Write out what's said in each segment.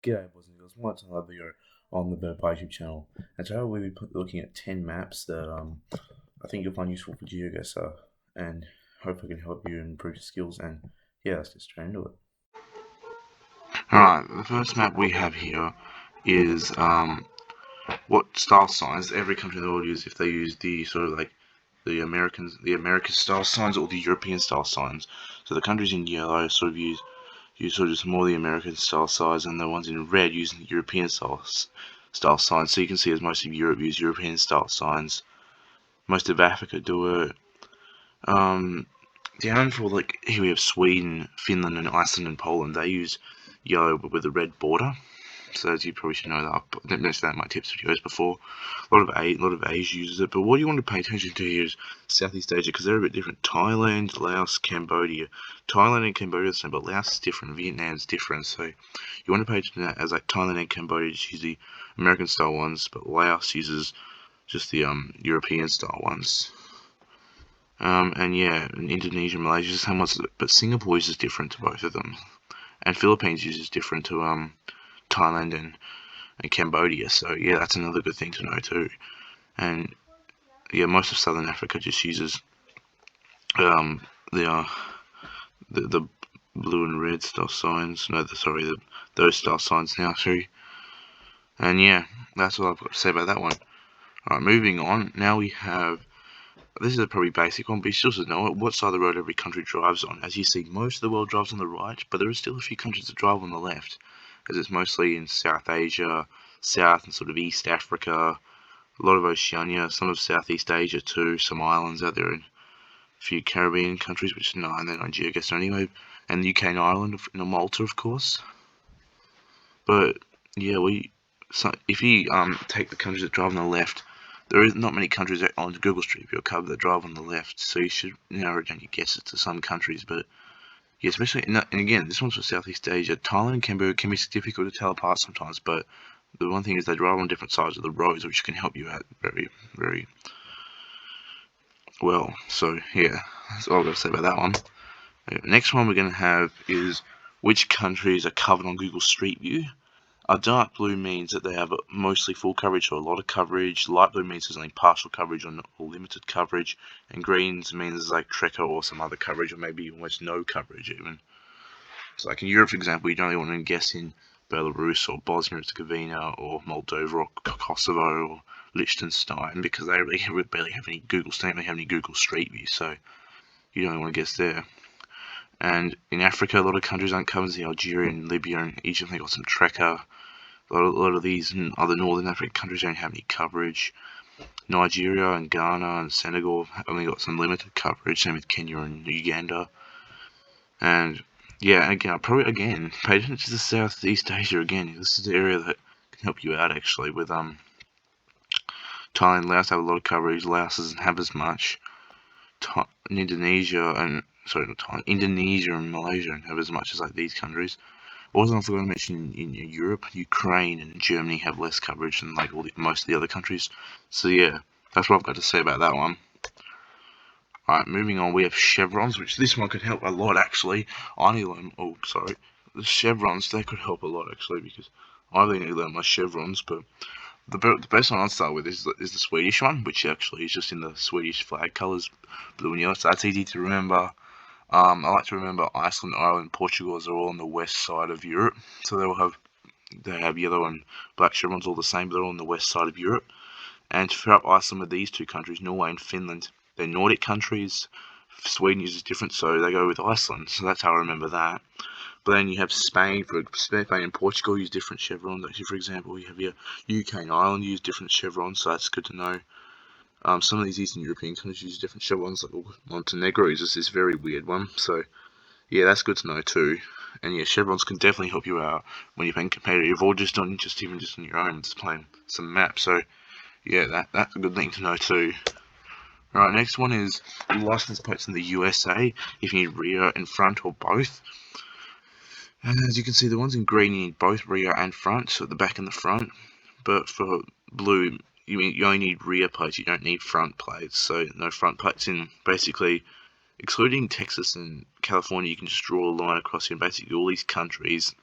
G'day boys and girls, welcome to another video on the Bird YouTube channel. And today we'll be looking at 10 maps that I think you'll find useful for GeoGuessr and hopefully can help you improve your skills. And yeah, let's get straight into it. Alright, the first map we have here is what style signs every country in the world uses if they use the sort of like the American style signs or the European style signs. So the countries in yellow sort of use sort of just more the American style signs, and the ones in red using the European style signs. So you can see as most of Europe use European style signs. Most of Africa do it. Down for like here we have Sweden, Finland, and Iceland and Poland. They use yellow but with a red border. So as you probably should know that. I didn't mention that in my tips videos before. A lot of Asia uses it, but what you want to pay attention to here is Southeast Asia, because they're a bit different. Thailand, Laos, Cambodia. Thailand and Cambodia are the same, but Laos is different, Vietnam's different. So you want to pay attention to that, as like Thailand and Cambodia just use the American style ones, but Laos uses just the European style ones. And yeah, in Indonesia, Malaysia is somewhat, but Singapore uses different to both of them, and Philippines uses different to Thailand and Cambodia. So yeah, that's another good thing to know too. And yeah, most of Southern Africa just uses the blue and red star signs. No, those star signs now too. And yeah, that's all I've got to say about that one. Alright, moving on. Now we have, this is a probably basic one, but you still should know it. What side of the road every country drives on? As you see, most of the world drives on the right, but there are still a few countries that drive on the left, as it's mostly in South Asia, South and sort of East Africa, a lot of Oceania, some of Southeast Asia too, some islands out there, and a few Caribbean countries, which they're not GeoGuessr anyway, and the UK and Ireland, and Malta, of course. But yeah, if you take the countries that drive on the left, there is not many countries on Google Street View cover that drive on the left, so you should narrow down your guesses to some countries. But yeah, especially and again, this one's for Southeast Asia. Thailand and Cambodia can be difficult to tell apart sometimes, but the one thing is they drive on different sides of the roads, which can help you out very, very well. So yeah, that's all I've got to say about that one. Next one we're going to have is which countries are covered on Google Street View. A dark blue means that they have mostly full coverage or a lot of coverage. Light blue means there's only partial coverage or limited coverage. And greens means there's like Trekker or some other coverage, or maybe almost no coverage even. So like in Europe, for example, you don't really want to guess in Belarus or Bosnia and Herzegovina or Moldova or Kosovo or Liechtenstein, because they really barely have any Google Street View, so you don't really want to guess there. And in Africa, a lot of countries aren't covered. The Algeria and Libya and Egypt, they got some Trekker. A lot of these other northern African countries don't have any coverage. Nigeria and Ghana and Senegal have only got some limited coverage. Same with Kenya and Uganda. And yeah, again, pay attention to the Southeast Asia again. This is the area that can help you out actually. With Thailand, Laos have a lot of coverage. Laos doesn't have as much. Indonesia and Malaysia don't have as much as like these countries. Also, I forgot to mention in Europe, Ukraine and Germany have less coverage than like most of the other countries. So yeah, that's what I've got to say about that one. Alright, moving on, we have chevrons, which this one could help a lot actually. The chevrons, they could help a lot actually, because I've only learned my chevrons, but the best one I'll start with is the Swedish one, which actually is just in the Swedish flag colours, blue and yellow, so that's easy to remember. I like to remember Iceland, Ireland, Portugal, are all on the west side of Europe, so they have yellow and black chevrons all the same, but they're all on the west side of Europe. And to pair up Iceland with these two countries, Norway and Finland, they're Nordic countries. Sweden uses different, so they go with Iceland, so that's how I remember that. But then you have Spain and Portugal use different chevrons. Actually, for example, you have your UK and Ireland use different chevrons, so that's good to know. Some of these Eastern European countries use different chevrons, like Montenegro uses this very weird one, so yeah, that's good to know too. And yeah, chevrons can definitely help you out when you're playing competitive, or just on your own, just playing some maps. So yeah, that's a good thing to know too. Alright, next one is license plates in the USA, if you need rear and front or both. And as you can see, the ones in green, you need both rear and front, so the back and the front. But for blue, you only need rear plates, you don't need front plates, so no front plates in basically, excluding Texas and California, you can just draw a line across here, and basically all these countries,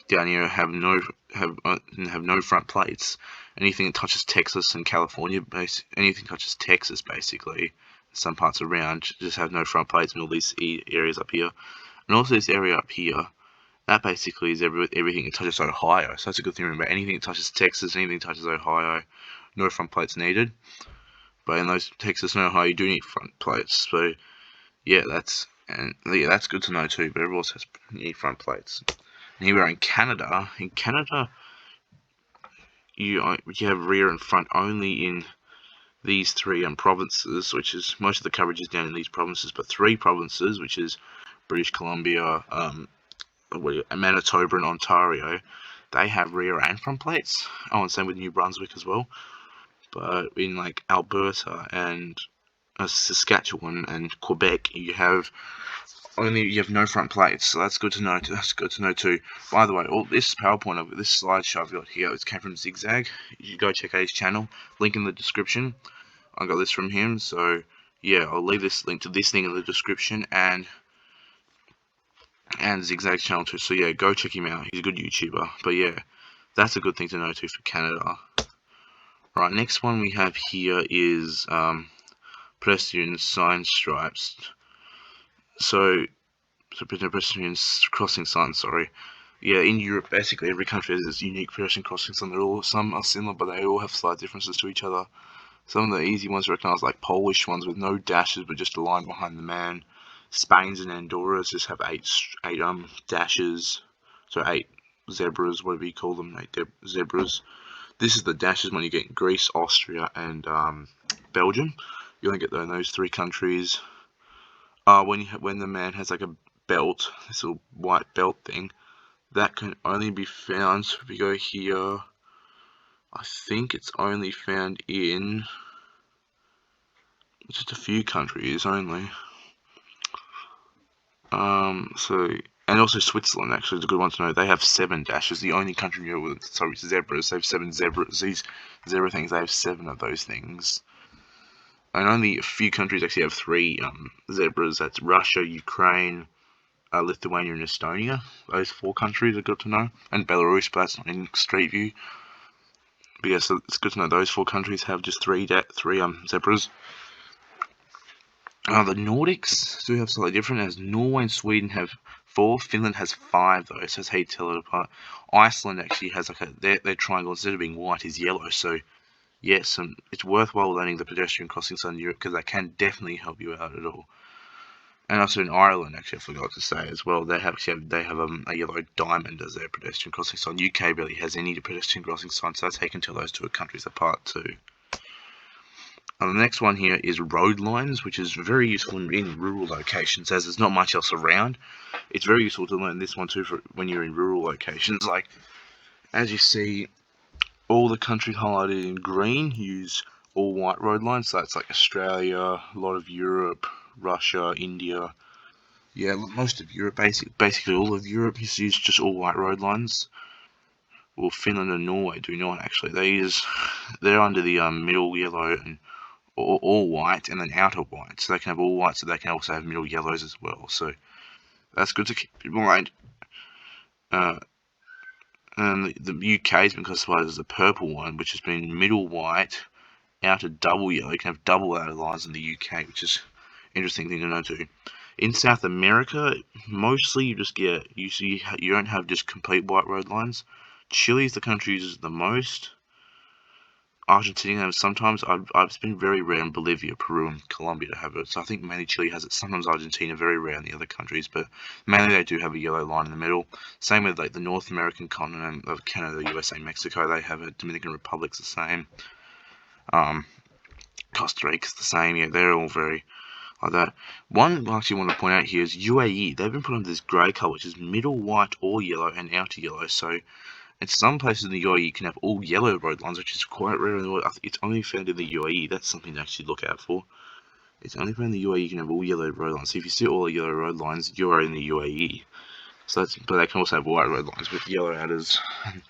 down here have no front plates. Anything that touches Texas and California, anything touches Texas basically, some parts around just have no front plates, and all these areas up here, and also this area up here. That basically is everything that touches Ohio. So that's a good thing to remember. Anything that touches Texas, anything that touches Ohio, no front plates needed. But in those Texas and Ohio, you do need front plates. So yeah, that's good to know too. But everyone else has need front plates. And here we are in Canada. In Canada, you have rear and front only in these three provinces, which is most of the coverage is down in these provinces. But 3 provinces, which is British Columbia, Manitoba and Ontario, they have rear and front plates. Oh, and same with New Brunswick as well. But in like Alberta and Saskatchewan and Quebec, you have no front plates. So that's good to know. That's good to know too. By the way, all this PowerPoint, this slideshow I've got here, it came from Zigzag. You should go check out his channel. Link in the description. I got this from him. So yeah, I'll leave this link to this thing in the description and Zigzag's channel too. So yeah, go check him out. He's a good YouTuber. But yeah, that's a good thing to know too for Canada. Right, next one we have here is pedestrian sign stripes. So pedestrian crossing signs. Sorry. Yeah, in Europe, basically every country has its unique pedestrian crossing sign. Some are similar, but they all have slight differences to each other. Some of the easy ones to recognise, like Polish ones with no dashes, but just a line behind the man. Spain's and Andorra's just have 8 dashes, so 8 zebras, whatever you call them, 8 zebras. This is the dashes when you get Greece, Austria, and Belgium. You only get that in those 3 countries. When the man has like a belt, this little white belt thing, that can only be found. If we go here, I think it's only found in just a few countries only. And also Switzerland actually is a good one to know. They have 7 dashes. The only country in Europe with zebras. They have 7 zebras. These zebra things. They have 7 of those things. And only a few countries actually have 3 zebras. That's Russia, Ukraine, Lithuania, and Estonia. Those 4 countries are good to know. And Belarus, but that's not in Street View. But yeah, so it's good to know those 4 countries have just 3 zebras. The Nordics do have slightly different, as Norway and Sweden have 4, Finland has 5 though, so that's how you tell it apart. Iceland actually has like their triangle, instead of being white, is yellow, so yes, it's worthwhile learning the pedestrian crossing sign in Europe, because they can definitely help you out at all. And also in Ireland, actually I forgot to say as well, they have a yellow diamond as their pedestrian crossing sign. UK barely has any pedestrian crossing signs, so that's how you can tell those 2 countries apart too. The next one here is road lines, which is very useful in rural locations, as there's not much else around. It's very useful to learn this one too for when you're in rural locations. Like, as you see, all the countries highlighted in green use all white road lines. So that's like Australia, a lot of Europe, Russia, India. Yeah, most of Europe, basically all of Europe use just all white road lines. Well, Finland and Norway do not actually. They're under the middle yellow and all white, and then outer white, so they can have all white, so they can also have middle yellows as well, so that's good to keep in mind. And the UK has been classified as the purple one, which has been middle white, outer double yellow. You can have double outer lines in the UK, which is an interesting thing to know too. In South America, mostly you don't have just complete white road lines. Chile is the country uses the most. Argentina has sometimes. It's been very rare in Bolivia, Peru, and Colombia to have it. So I think mainly Chile has it. Sometimes Argentina, very rare in the other countries, but mainly they do have a yellow line in the middle. Same with like the North American continent of Canada, USA, Mexico. They have it. Dominican Republic's the same. Costa Rica's the same. Yeah, they're all very like that. One I actually want to point out here is UAE. They've been put under this grey colour, which is middle white or yellow and outer yellow. So in some places in the UAE, you can have all yellow road lines, which is quite rare in the world. It's only found in the UAE. That's something to actually look out for. It's only found in the UAE you can have all yellow road lines. So if you see all the yellow road lines, you are in the UAE. But they can also have white road lines with yellow outers. And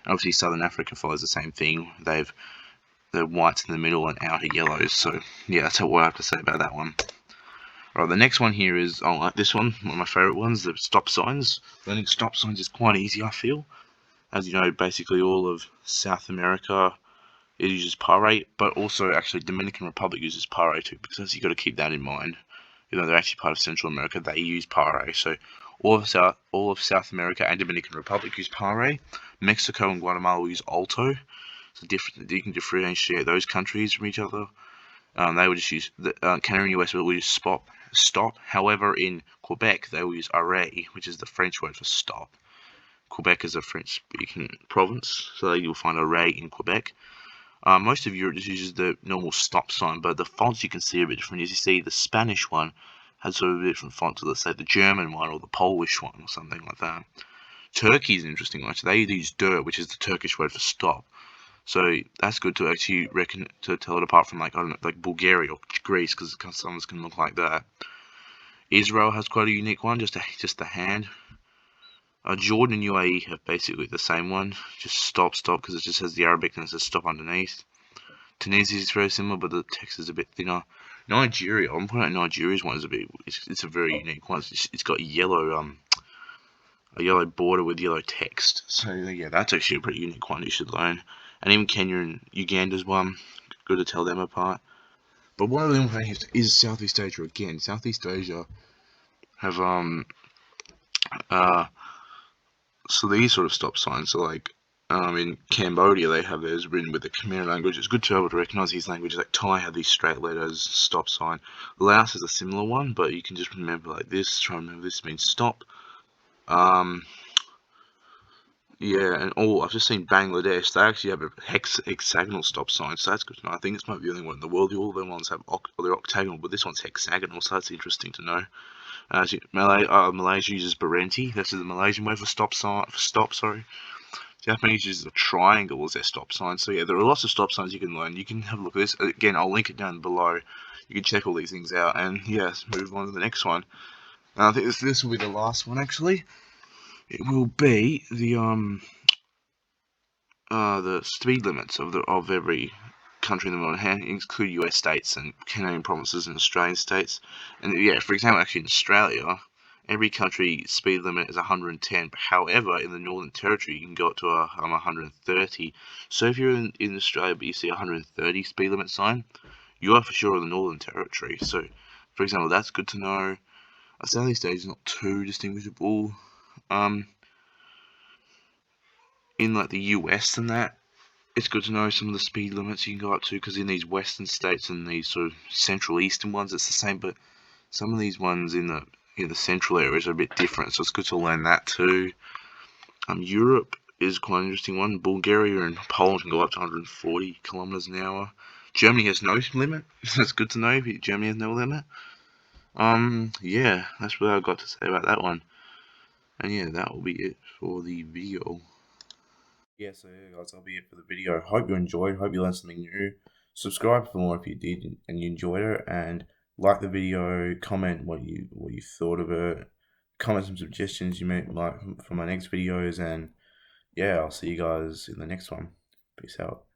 obviously, Southern Africa follows the same thing. They've the whites in the middle and outer yellows. So yeah, that's what I have to say about that one. Right, the next one here is, I like this one of my favourite ones, the stop signs. Learning stop signs is quite easy, I feel. As you know, basically all of South America, it uses pare, but also actually Dominican Republic uses pare too, because you got to keep that in mind. You know, they're actually part of Central America, they use pare. So all of South America and Dominican Republic use pare. Mexico and Guatemala use alto. So you can differentiate those countries from each other. They would just use Canada and US will use stop. However, in Quebec they will use arrêt, which is the French word for stop. Quebec is a French-speaking province, so you'll find arrêt in Quebec. Most of Europe just uses the normal stop sign, but the fonts you can see are a bit different. As you see, the Spanish one has sort of a different font to, let's say, the German one or the Polish one or something like that. Turkey is an interesting one. So they use der, which is the Turkish word for stop. So that's good to actually tell it apart from, like, I don't know, like Bulgaria or Greece, because some can look like that. Israel has quite a unique one, just the hand. Jordan and UAE have basically the same one, just stop, because it just has the Arabic and it says stop underneath. Tunisia is very similar, but the text is a bit thinner. Nigeria, I'm pointing out Nigeria's one is it's a very unique one. It's got a yellow border with yellow text. So yeah, that's actually a pretty unique one you should learn. And even Kenya and Uganda's one, good to tell them apart. But one of them is Southeast Asia again. Southeast Asia have so these sort of stop signs. So like in Cambodia they have theirs written with the Khmer language. It's good to be able to recognise these languages. Like Thai have these straight letters, stop sign. Laos is a similar one, but you can just remember like this. Try and remember this means stop. Yeah, and I've just seen Bangladesh. They actually have a hexagonal stop sign, so that's good to know. I think this might be the only one in the world. All the ones have they're octagonal, but this one's hexagonal, so that's interesting to know. Malaysia uses Berhenti. This is the Malaysian word for stop. Sorry. Japanese uses a triangle as their stop sign. So yeah, there are lots of stop signs you can learn. You can have a look at this. Again, I'll link it down below. You can check all these things out. And yes, move on to the next one. And I think this will be the last one actually. It will be the speed limits of every country in the world, include US states and Canadian provinces and Australian states. And yeah, for example, actually in Australia, every country speed limit is 110. However, in the Northern Territory, you can go up to 130. So if you're in Australia but you see 130 speed limit sign, you are for sure in the Northern Territory. So, for example, that's good to know. Southeast Asia is not too distinguishable. In like the US and that, it's good to know some of the speed limits you can go up to, because in these western states and these sort of central eastern ones it's the same, but some of these ones in the central areas are a bit different, so it's good to learn that too. Europe is quite an interesting one. Bulgaria and Poland can go up to 140 kilometers an hour. Germany has no limit. That's good to know. Germany has no limit. Yeah, that's what I've got to say about that one. And yeah, that will be it for the video. Yeah, so yeah, guys, that'll be it for the video. Hope you enjoyed. Hope you learned something new. Subscribe for more if you did and you enjoyed it, and like the video. Comment what you thought of it. Comment some suggestions you might like for my next videos, and yeah, I'll see you guys in the next one. Peace out.